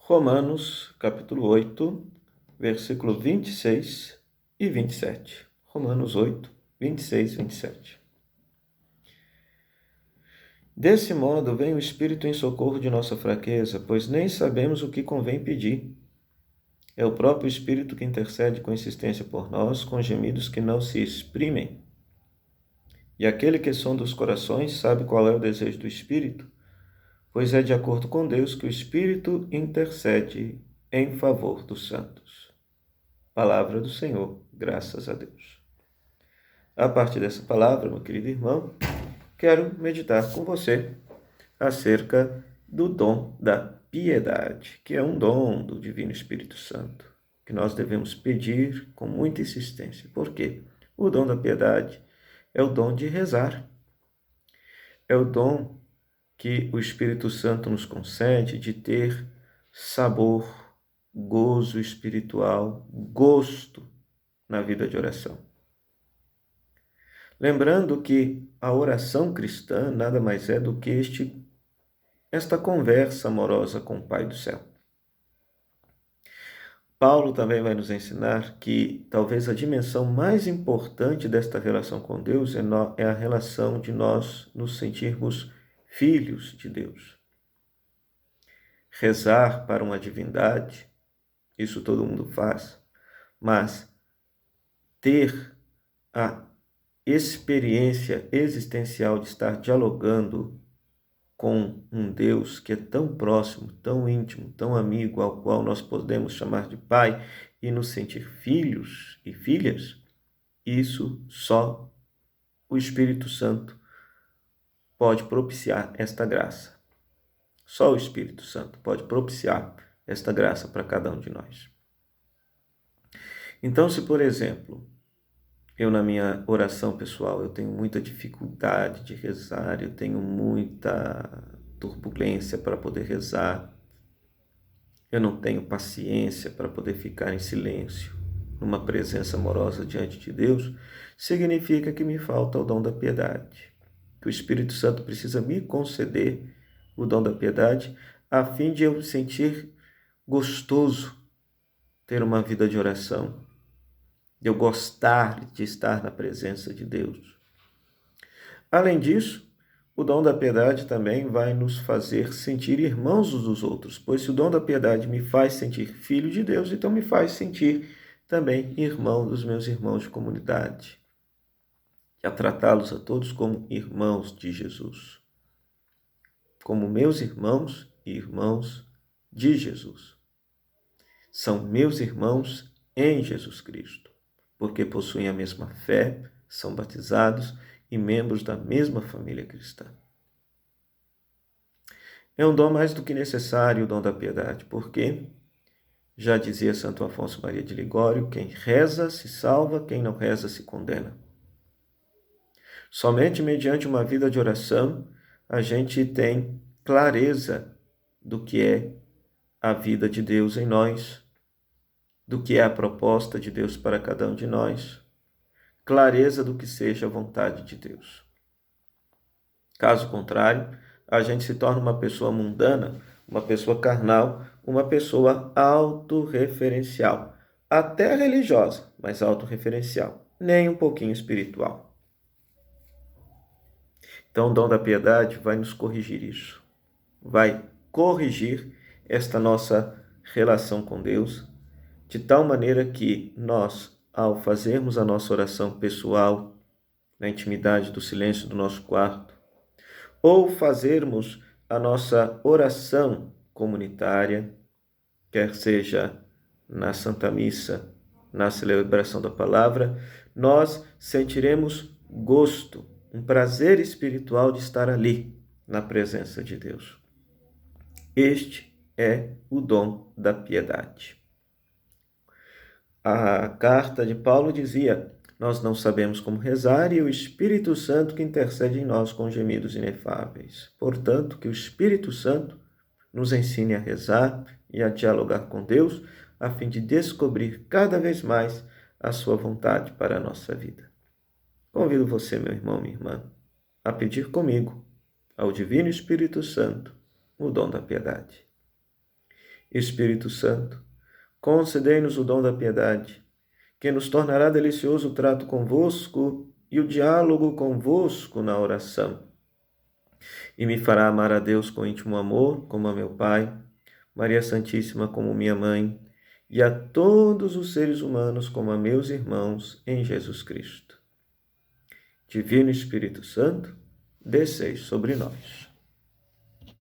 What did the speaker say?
Romanos, capítulo 8, versículo 26 e 27. Romanos 8, 26 e 27. Desse modo, vem o Espírito em socorro de nossa fraqueza, pois nem sabemos o que convém pedir. É o próprio Espírito que intercede com insistência por nós, com gemidos que não se exprimem. E aquele que sonda os corações sabe qual é o desejo do Espírito, pois é de acordo com Deus que o Espírito intercede em favor dos santos. Palavra do Senhor, graças a Deus. A partir dessa palavra, meu querido irmão, quero meditar com você acerca do dom da piedade, que é um dom do Divino Espírito Santo, que nós devemos pedir com muita insistência. Por quê? O dom da piedade é o dom de rezar. É o dom que o Espírito Santo nos concede de ter sabor, gozo espiritual, gosto na vida de oração. Lembrando que a oração cristã nada mais é do que esta conversa amorosa com o Pai do céu. Paulo também vai nos ensinar que talvez a dimensão mais importante desta relação com Deus é a relação de nós nos sentirmos filhos de Deus. Rezar para uma divindade, isso todo mundo faz, mas ter a experiência existencial de estar dialogando com um Deus que é tão próximo, tão íntimo, tão amigo, ao qual nós podemos chamar de Pai e nos sentir filhos e filhas, isso só o Espírito Santo pode propiciar esta graça. Só o Espírito Santo pode propiciar esta graça para cada um de nós. Então, se, por exemplo, eu na minha oração pessoal, eu tenho muita dificuldade de rezar, eu tenho muita turbulência para poder rezar, eu não tenho paciência para poder ficar em silêncio, numa presença amorosa diante de Deus, significa que me falta o dom da piedade, que o Espírito Santo precisa me conceder o dom da piedade, a fim de eu me sentir gostoso ter uma vida de oração, de eu gostar de estar na presença de Deus. Além disso, o dom da piedade também vai nos fazer sentir irmãos uns dos outros, pois se o dom da piedade me faz sentir filho de Deus, então me faz sentir também irmão dos meus irmãos de comunidade, e a tratá-los a todos como irmãos de Jesus, como meus irmãos e irmãos de Jesus. São meus irmãos em Jesus Cristo, porque possuem a mesma fé, são batizados e membros da mesma família cristã. É um dom mais do que necessário o dom da piedade, porque, já dizia Santo Afonso Maria de Ligório, quem reza se salva, quem não reza se condena. Somente mediante uma vida de oração a gente tem clareza do que é a vida de Deus em nós, do que é a proposta de Deus para cada um de nós, clareza do que seja a vontade de Deus. Caso contrário, a gente se torna uma pessoa mundana, uma pessoa carnal, uma pessoa autorreferencial, até religiosa, mas autorreferencial, nem um pouquinho espiritual. Então, o dom da piedade vai nos corrigir isso, vai corrigir esta nossa relação com Deus, de tal maneira que nós, ao fazermos a nossa oração pessoal, na intimidade do silêncio do nosso quarto, ou fazermos a nossa oração comunitária, quer seja na Santa Missa, na celebração da palavra, nós sentiremos gosto, um prazer espiritual de estar ali, na presença de Deus. Este é o dom da piedade. A carta de Paulo dizia: nós não sabemos como rezar e o Espírito Santo que intercede em nós com gemidos inefáveis. Portanto, que o Espírito Santo nos ensine a rezar e a dialogar com Deus, a fim de descobrir cada vez mais a sua vontade para a nossa vida. Convido você, meu irmão, minha irmã, a pedir comigo ao Divino Espírito Santo o dom da piedade. Espírito Santo, concedei-nos o dom da piedade, que nos tornará delicioso o trato convosco e o diálogo convosco na oração, e me fará amar a Deus com íntimo amor, como a meu Pai, Maria Santíssima como minha mãe, e a todos os seres humanos como a meus irmãos em Jesus Cristo. Divino Espírito Santo, descei sobre nós.